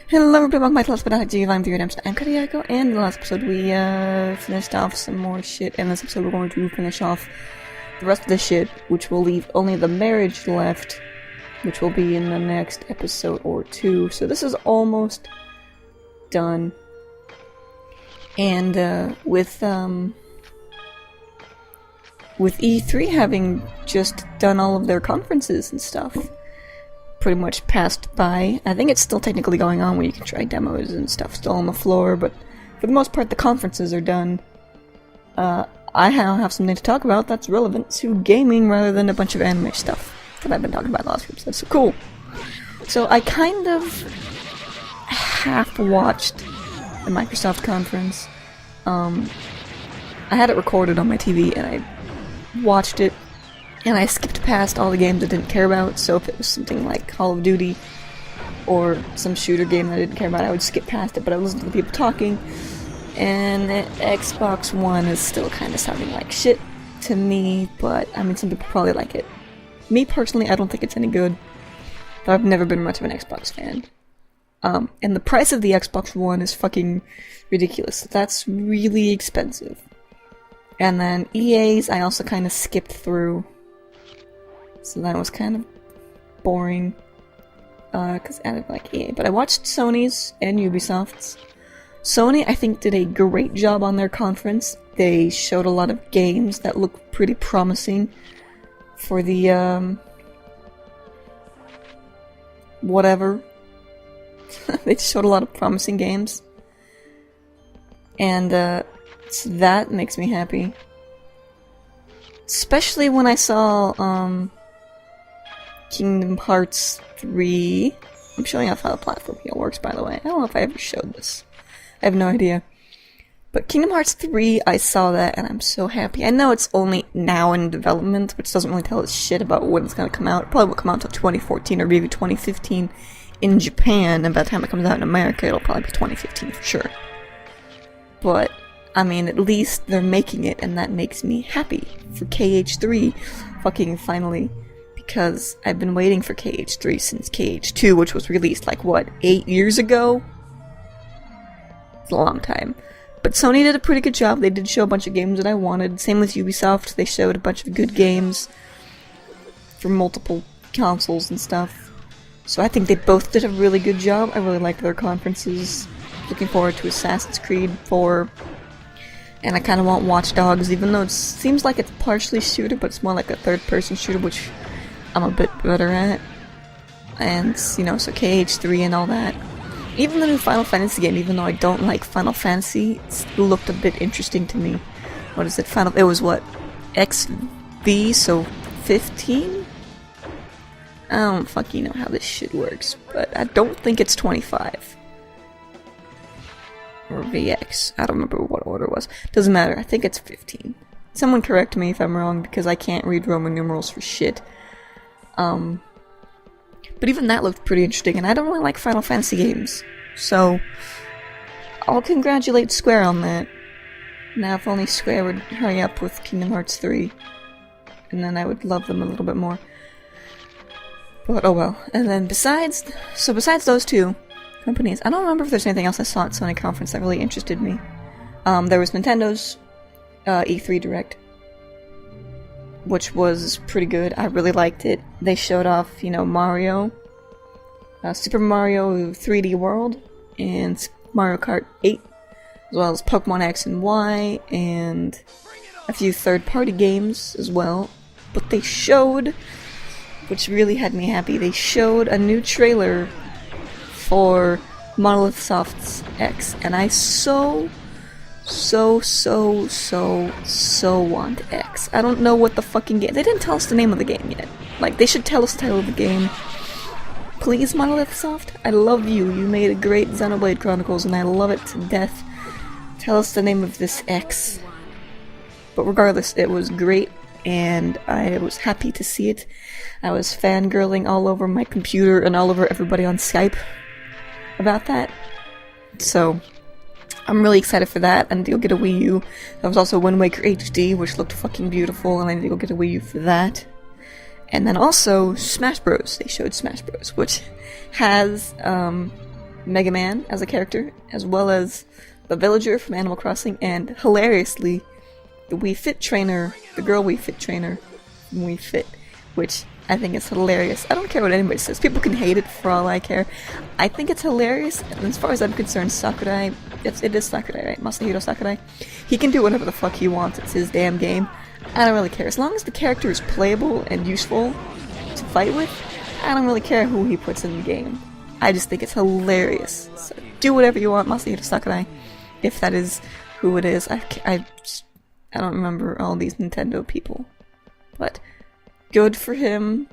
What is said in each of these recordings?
Hello everybody, welcome back to Let's Play Vol.3 Redemption. I'm Kariako, and in the last episode we finished off some more shit. In this episode we're going to finish off the rest of the shit, which will leave only the marriage left, which will be in the next episode or two. So this is almost done. And with E3 having just done all of their conferences and stuff, pretty much passed by. I think it's still technically going on where you can try demos and stuff still on the floor, but for the most part the conferences are done. I now have something to talk about that's relevant to gaming rather than a bunch of anime stuff that I've been talking about in the last few episodes, so cool. So I kind of half-watched the Microsoft conference. I had it recorded on my TV and I watched it. And I skipped past all the games I didn't care about, so if it was something like Call of Duty or some shooter game that I didn't care about, I would skip past it, but I would listen to the people talking. And the Xbox One is still kind of sounding like shit to me, but I mean, some people probably like it. Me personally, I don't think it's any good, but I've never been much of an Xbox fan. And the price of the Xbox One is fucking ridiculous. That's really expensive. And then EA's I also kind of skipped through. So that was kind of boring, because I didn't like EA. But I watched Sony's and Ubisoft's. Sony, I think, did a great job on their conference. They showed a lot of games that look pretty promising for the, whatever. They showed a lot of promising games. And, so that makes me happy. Especially when I saw, Kingdom Hearts 3. I'm showing off how the platform here works, by the way. I don't know if I ever showed this. I have no idea. But Kingdom Hearts 3, I saw that, and I'm so happy. I know it's only now in development, which doesn't really tell us shit about when it's gonna come out. It probably won't come out until 2014 or maybe 2015 in Japan, and by the time it comes out in America, it'll probably be 2015 for sure. But, I mean, at least they're making it, and that makes me happy for KH3 fucking finally. Because I've been waiting for KH3 since KH2, which was released, like, what, 8 years ago? It's a long time. But Sony did a pretty good job. They did show a bunch of games that I wanted. Same with Ubisoft. They showed a bunch of good games for multiple consoles and stuff. So I think they both did a really good job. I really liked their conferences. Looking forward to Assassin's Creed 4. And I kind of want Watch Dogs, even though it seems like it's partially shooter, but it's more like a third-person shooter, which I'm a bit better at. And, you know, so KH3 and all that. Even the new Final Fantasy game, even though I don't like Final Fantasy, it looked a bit interesting to me. What is it? It was what? XV, so 15? I don't fucking know how this shit works, but I don't think it's 25. Or VX. I don't remember what order it was. Doesn't matter, I think it's 15. Someone correct me if I'm wrong, because I can't read Roman numerals for shit. But even that looked pretty interesting, and I don't really like Final Fantasy games, so I'll congratulate Square on that. Now if only Square would hurry up with Kingdom Hearts 3, and then I would love them a little bit more. But oh well. And then besides those two companies, I don't remember if there's anything else I saw at Sony Conference that really interested me. There was Nintendo's E3 Direct, which was pretty good. I really liked it. They showed off, you know, Mario, Super Mario 3D World, and Mario Kart 8, as well as Pokemon X and Y, and a few third-party games as well. But they showed, which really had me happy, they showed a new trailer for Monolith Soft's X, and I so want X. I don't know what the fucking game. They didn't tell us the name of the game yet. Like, they should tell us the title of the game. Please, Monolith Soft, I love you. You made a great Xenoblade Chronicles, and I love it to death. Tell us the name of this X. But regardless, it was great, and I was happy to see it. I was fangirling all over my computer and all over everybody on Skype about that. So I'm really excited for that. I need to go get a Wii U. There was also Wind Waker HD, which looked fucking beautiful, and I need to go get a Wii U for that. And then also Smash Bros. They showed Smash Bros, which has Mega Man as a character, as well as the villager from Animal Crossing, and hilariously, the Wii Fit trainer, the girl Wii Fit trainer from Wii Fit, which I think is hilarious. I don't care what anybody says. People can hate it for all I care. I think it's hilarious, and as far as I'm concerned, Sakurai, it is Sakurai, right? Masahiro Sakurai. He can do whatever the fuck he wants. It's his damn game. I don't really care. As long as the character is playable and useful to fight with, I don't really care who he puts in the game. I just think it's hilarious. So do whatever you want, Masahiro Sakurai, if that is who it is. I don't remember all these Nintendo people, but good for him.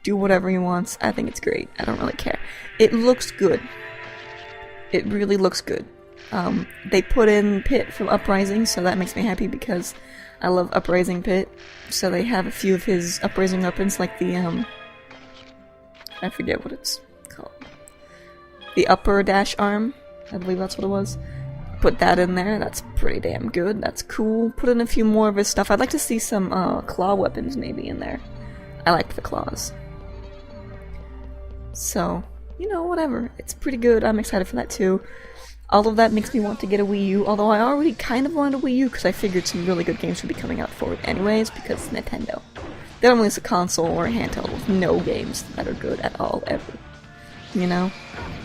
Do whatever he wants. I think it's great. I don't really care. It looks good. It really looks good. They put in Pit from Uprising, so that makes me happy because I love Uprising Pit. So they have a few of his Uprising weapons, like the I forget what it's called. The upper dash arm, I believe that's what it was. Put that in there, that's pretty damn good, that's cool. Put in a few more of his stuff. I'd like to see some claw weapons maybe in there. I liked the claws. So, you know, whatever. It's pretty good, I'm excited for that too. All of that makes me want to get a Wii U, although I already kind of wanted a Wii U because I figured some really good games would be coming out for it anyways, because it's Nintendo. They don't release a console or a handheld with no games that are good at all, ever. You know?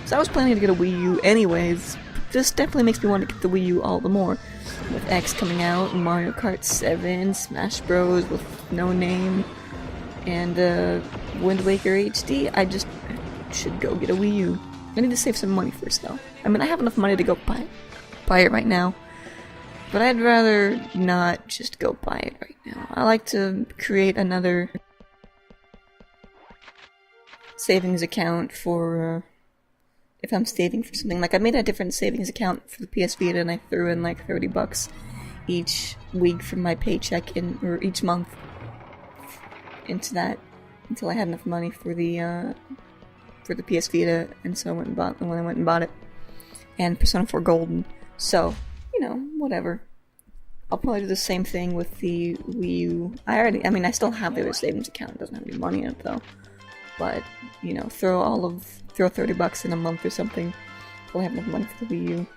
So I was planning to get a Wii U anyways. This definitely makes me want to get the Wii U all the more. With X coming out, Mario Kart 7, Smash Bros. With no name, and Wind Waker HD, I just should go get a Wii U. I need to save some money first though. I mean, I have enough money to go buy it right now. But I'd rather not just go buy it right now. I like to create another savings account for if I'm saving for something. Like I made a different savings account for the PS Vita and I threw in like $30 each week from my paycheck or each month into that until I had enough money for the PS Vita, and so I went and bought it. And Persona 4 Golden. So, you know, whatever. I'll probably do the same thing with the Wii U. I still have the other savings account. It doesn't have any money in it though. But, you know, throw $30 in a month or something. Till I have enough money for the Wii U.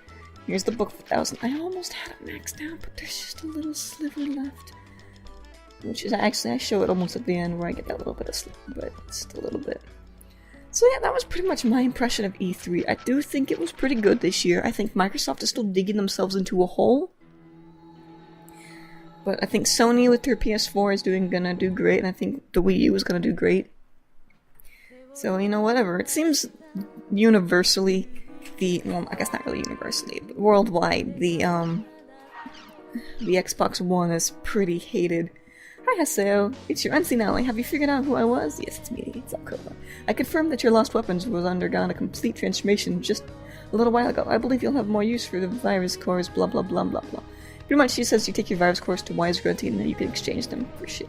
Here's the book for 1,000. I almost had it maxed out, but there's just a little sliver left. Which is actually, I show it almost at the end where I get that little bit of sliver, but just a little bit. So yeah, that was pretty much my impression of E3. I do think it was pretty good this year. I think Microsoft is still digging themselves into a hole. But I think Sony with their PS4 is gonna do great, and I think the Wii U is gonna do great. So, you know, whatever. It seems universally, well, I guess not really universally, but worldwide, the Xbox One is pretty hated. Hi Haseo, it's your unseen ally. Have you figured out who I was? Yes, it's me. It's Alcova. I confirmed that your lost weapons was undergone a complete transformation just a little while ago. I believe you'll have more use for the virus cores, blah blah blah blah blah. Pretty much she says you take your virus cores to Wise Grunty and then you can exchange them for shit.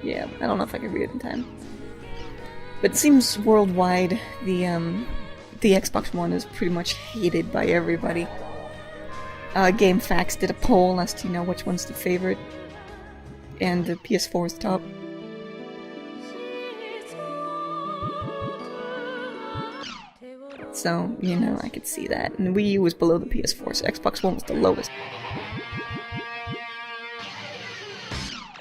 Yeah, I don't know if I can read it in time. But it seems worldwide the Xbox One is pretty much hated by everybody. GameFAQs did a poll as to, you know, which one's the favorite, and the PS4 is top. So, you know, I could see that. And the Wii U was below the PS4, so Xbox One was the lowest.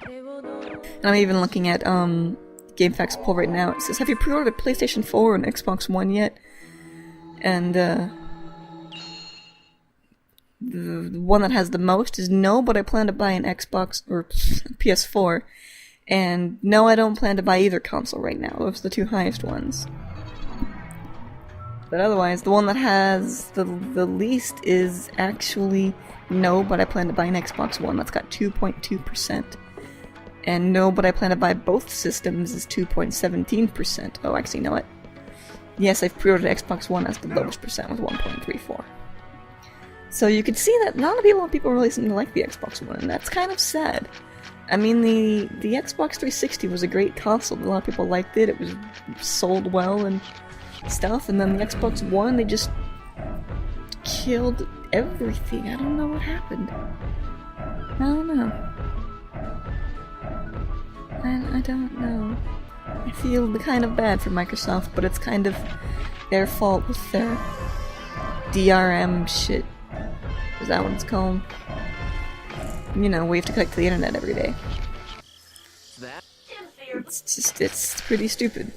And I'm even looking at GameFAQs poll right now. It says, have you pre-ordered a PlayStation 4 and Xbox One yet? And the one that has the most is no, but I plan to buy an Xbox or PS4. And no, I don't plan to buy either console right now. Those are the two highest ones. But otherwise, the one that has the least is actually no, but I plan to buy an Xbox One. That's got 2.2%. And no, but I plan to buy both systems is 2.17%. Oh, actually, you know what? Yes, I've pre-ordered Xbox One as the lowest percent with 1.34. So you can see that not a lot of people really seem to like the Xbox One, and that's kind of sad. I mean, the Xbox 360 was a great console. A lot of people liked it. It was sold well and stuff. And then the Xbox One, they just killed everything. I don't know what happened. I don't know. I don't know. I feel kind of bad for Microsoft, but it's kind of their fault with their DRM shit. Is that what it's called? You know, we have to connect to the internet every day. It's pretty stupid.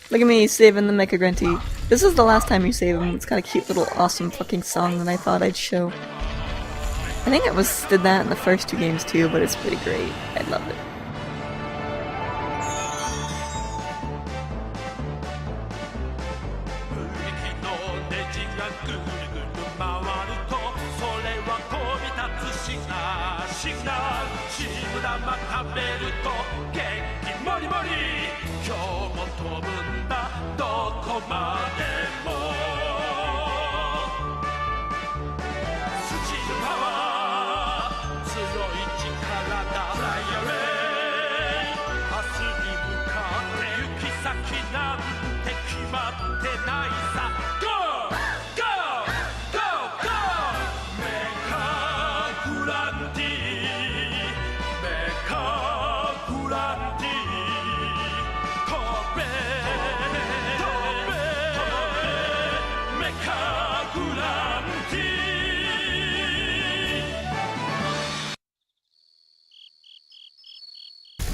Look at me saving the Mecha Grunty. This is the last time you save him. It's got a cute little awesome fucking song that I thought I'd show. I think I did that in the first 2 games too, but it's pretty great. I love it.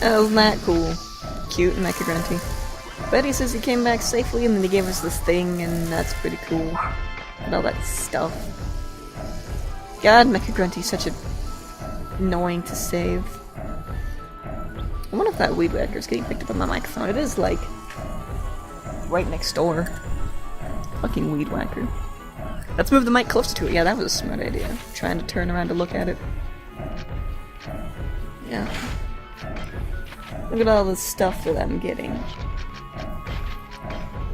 Oh, isn't that cool? Cute Mecha Grunty. Betty says he came back safely and then he gave us this thing, and that's pretty cool. And all that stuff. God, Mecha Grunty's such annoying to save. I wonder if that Weed Whacker's getting picked up on my microphone. It is, like, right next door. Fucking Weed Whacker. Let's move the mic closer to it. Yeah, that was a smart idea. Trying to turn around to look at it. Yeah. Look at all the stuff that I'm getting.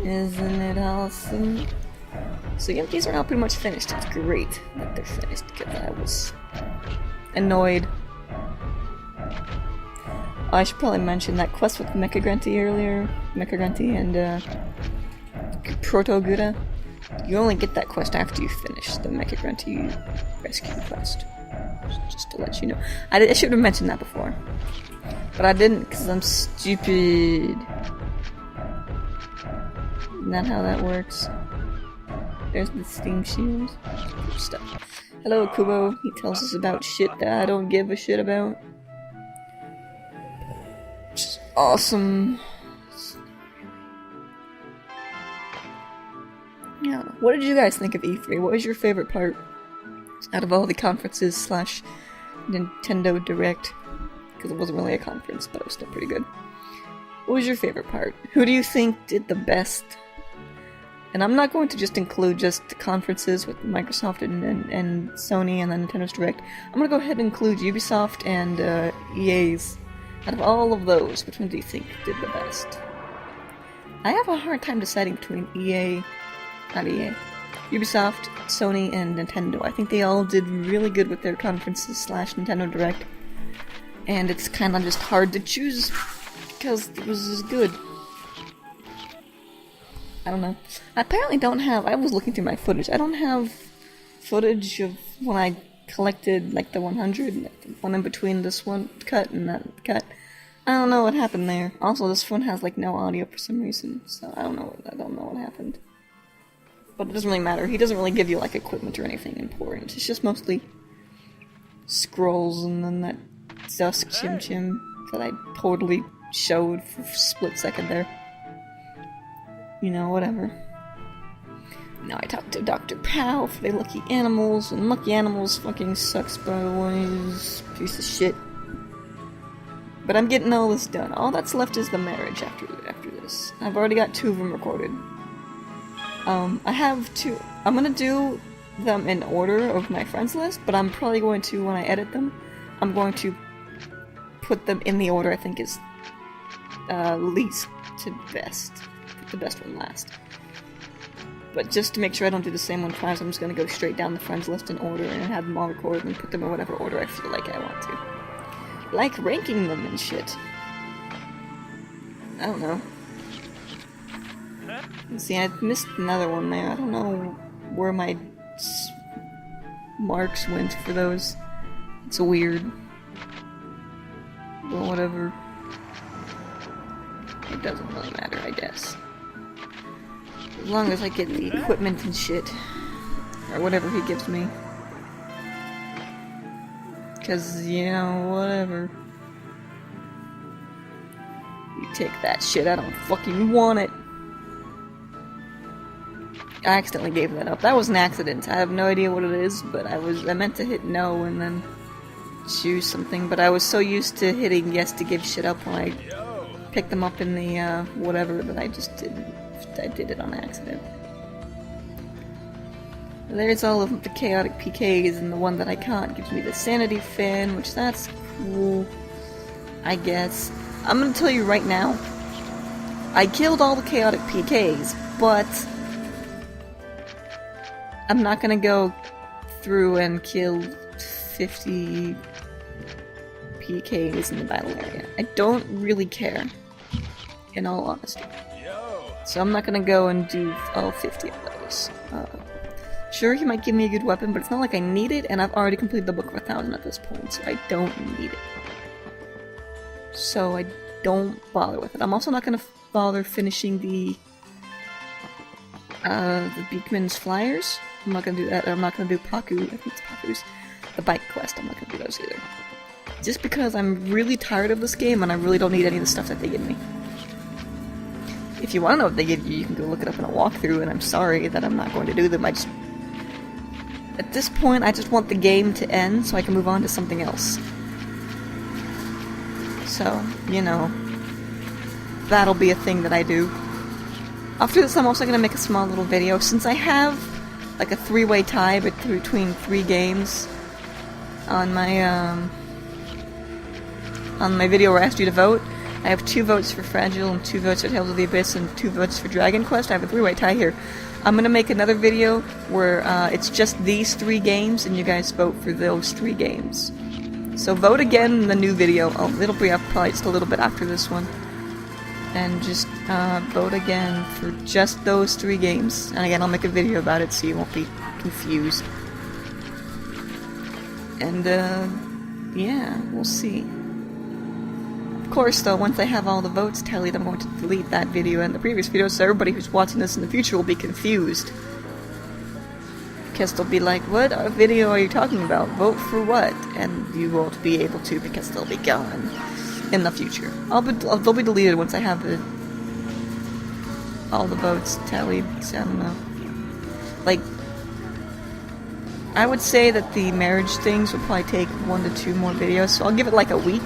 Isn't it awesome? So yeah, these are now pretty much finished. It's great that they're finished because I was annoyed. Oh, I should probably mention that quest with Mecha Grunty earlier. Mecha Grunty and Proto Gouda. You only get that quest after you finish the Mecha Grunty rescue quest. Just to let you know. I should have mentioned that before. But I didn't because I'm stupid. Isn't that how that works? There's the steam shields. Good stuff. Hello, Kubo. He tells us about shit that I don't give a shit about. Which is awesome. Yeah. What did you guys think of E3? What was your favorite part out of all the conferences / Nintendo Direct? Because it wasn't really a conference, but it was still pretty good. What was your favorite part? Who do you think did the best? And I'm not going to just include just the conferences with Microsoft and Sony and then Nintendo's Direct. I'm going to go ahead and include Ubisoft and EA's. Out of all of those, which one do you think did the best? I have a hard time deciding between Ubisoft, Sony, and Nintendo. I think they all did really good with their conferences / Nintendo Direct. And it's kind of just hard to choose because it was as good. I don't know. I apparently don't have... I was looking through my footage. I don't have footage of when I collected, like, the 100, one in between this one cut and that cut. I don't know what happened there. Also, this phone has, like, no audio for some reason, so I don't know what happened. But it doesn't really matter. He doesn't really give you, like, equipment or anything important. It's just mostly scrolls and then that Dusk Chim Chim that I totally showed for a split second there. You know, whatever. Now I talked to Dr. Pow for the Lucky Animals, and Lucky Animals fucking sucks, by the way. He's a piece of shit. But I'm getting all this done. All that's left is the marriage after this. I've already got 2 of them recorded. I have 2. I'm gonna do them in order of my friends list, but I'm probably going to, when I edit them, I'm going to put them in the order I think is least to best. Put the best one last. But just to make sure I don't do the same one twice, I'm just going to go straight down the friends list in order and have them all recorded and put them in whatever order I feel like I want to. Like ranking them and shit. I don't know. Let's see, I missed another one there. I don't know where my marks went for those. It's weird. Well, whatever. it doesn't really matter, I guess. As long as I get the equipment and shit. Or whatever he gives me. Cause, you know, whatever. You take that shit, I don't fucking want it. I accidentally gave that up. That was an accident. I have no idea what it is, but I meant to hit no and then choose something, but I was so used to hitting yes to give shit up when I picked them up in the, whatever, that I just didn't. I did it on accident. There's all of the chaotic PKs, and the one that I can't gives me the sanity fan, which that's cool, I guess. I'm gonna tell you right now, I killed all the chaotic PKs, but I'm not gonna go through and kill 50 PKs in the battle area. I don't really care, in all honesty. So I'm not gonna go and do all 50 of those. Sure, he might give me a good weapon, but it's not like I need it, and I've already completed the book of 1,000 at this point, so I don't need it. So I don't bother with it. I'm also not gonna bother finishing the Beakman's Flyers. I'm not gonna do that. I'm not gonna do Paku. I think it's Paku's. The bike quest. I'm not gonna do those either. Just because I'm really tired of this game, and I really don't need any of the stuff that they give me. If you want to know what they give you, you can go look it up in a walkthrough, and I'm sorry that I'm not going to do them. At this point, I just want the game to end so I can move on to something else. So, you know, that'll be a thing that I do. After this, I'm also going to make a small little video, since I have like a three-way tie between 3 games on my video where I asked you to vote. I have 2 votes for Fragile, and 2 votes for Tales of the Abyss, and 2 votes for Dragon Quest. I have a 3-way tie here. I'm gonna make another video where it's just these 3 games, and you guys vote for those 3 games. So vote again in the new video. It'll be up probably just a little bit after this one. And just vote again for just those 3 games. And again, I'll make a video about it so you won't be confused. And yeah, we'll see. Of course, though, once I have all the votes tallied, I'm going to delete that video and the previous video, so everybody who's watching this in the future will be confused. Because they'll be like, what video are you talking about? Vote for what? And you won't be able to because they'll be gone in the future. They'll be deleted once I have all the votes tallied, so I don't know. Like, I would say that the marriage things would probably take 1 to 2 more videos, so I'll give it like a week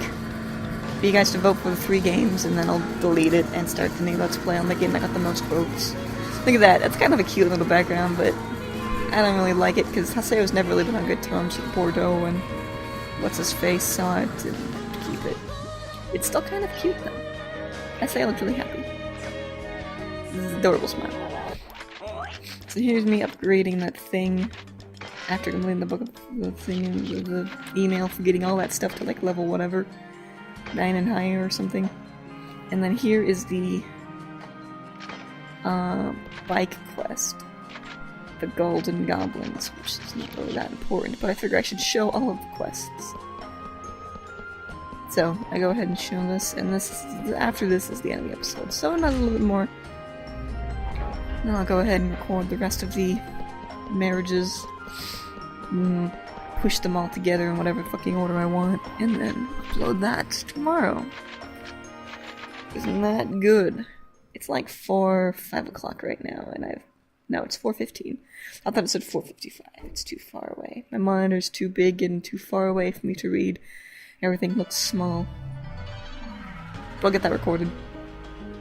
for you guys to vote for the 3 games, and then I'll delete it and start the new Let's Play on the game that got the most votes. Look at that, that's kind of a cute little background, but I don't really like it, because Haseo's never really been on good terms with Bordeaux, and what's-his-face saw it to keep it. It's still kind of cute, though. Haseo looks really happy. This is an adorable smile. So here's me upgrading that thing after completing the book of the thing and the email for getting all that stuff to like level whatever. 9 and higher or something. And then here is the bike quest. The Golden Goblins, which is not really that important, but I figure I should show all of the quests. So, I go ahead and show this, and after this is the end of the episode. So another little bit more. Then I'll go ahead and record the rest of the marriages. Push them all together in whatever fucking order I want, and then upload that tomorrow. Isn't that good? It's like 5 o'clock right now, and no, it's 4:15. I thought it said 4:55. It's too far away. My monitor's too big and too far away for me to read. Everything looks small. But I'll get that recorded.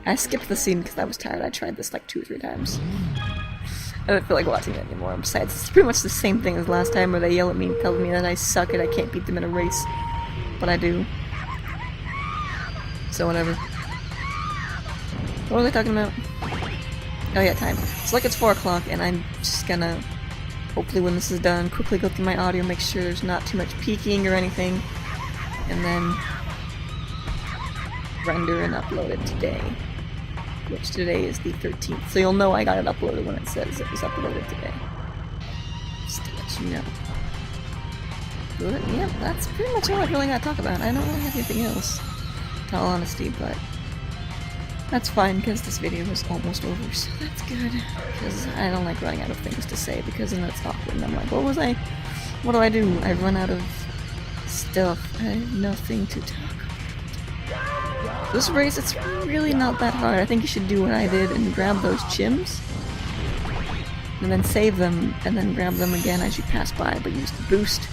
I skipped the scene because I was tired. I tried this like 2 or 3 times. I don't feel like watching it anymore. Besides, it's pretty much the same thing as last time where they yell at me and tell me that I suck and I can't beat them in a race. But I do. So whatever. What are they talking about? Oh yeah, time. It's like it's 4 o'clock and I'm just gonna, hopefully when this is done, quickly go through my audio, make sure there's not too much peeking or anything. And then render and upload it today. Which today is the 13th, so you'll know I got it uploaded when it says it was uploaded today. Just to let you know. But, yeah, that's pretty much all I really got to talk about. I don't really have anything else, in all honesty, but That's fine, because this video is almost over, so that's good. Because I don't like running out of things to say, because then that's awkward, and I'm like, what do I do? I run out of stuff. I have nothing to talk about. This race, it's really not that hard. I think you should do what I did and grab those chims, and then save them, and then grab them again as you pass by, but use the boost,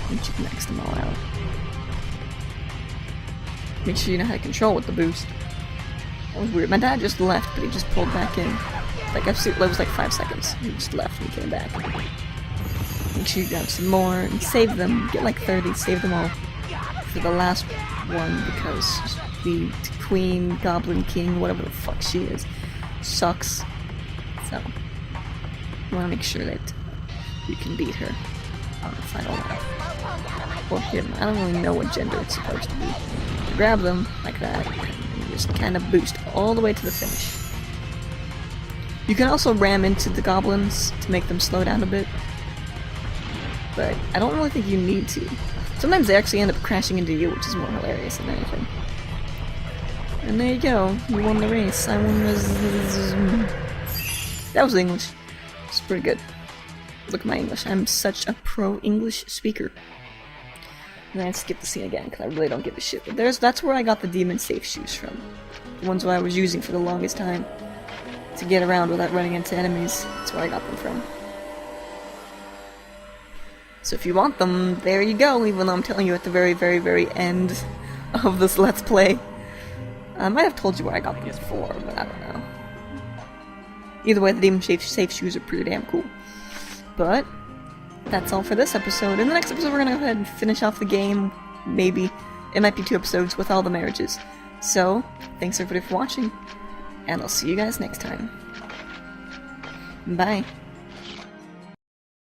and you can max them all out. Make sure you know how to control with the boost. That was weird. My dad just left, but he just pulled back in. Like, it was like 5 seconds. He just left and came back. Make sure you grab some more and save them. Get like 30, save them all for the last one, because the Queen, Goblin King, whatever the fuck she is, sucks. So, you want to make sure that you can beat her on the final lap. Or him. I don't really know what gender it's supposed to be. Grab them like that, and just kind of boost all the way to the finish. You can also ram into the goblins to make them slow down a bit, but I don't really think you need to. Sometimes they actually end up crashing into you, which is more hilarious than anything. And there you go, you won the race. I won this. That was English. It's pretty good. Look at my English. I'm such a pro English speaker. And then I skip the scene again, because I really don't give a shit. But that's where I got the demon safe shoes from. The ones I was using for the longest time to get around without running into enemies. That's where I got them from. So if you want them, there you go, even though I'm telling you at the very, very, very end of this Let's Play. I might have told you where I got these before, but I don't know. Either way, the demon safe shoes are pretty damn cool. But that's all for this episode. In the next episode, we're gonna go ahead and finish off the game. Maybe. It might be 2 episodes with all the marriages. So, thanks everybody for watching, and I'll see you guys next time. Bye.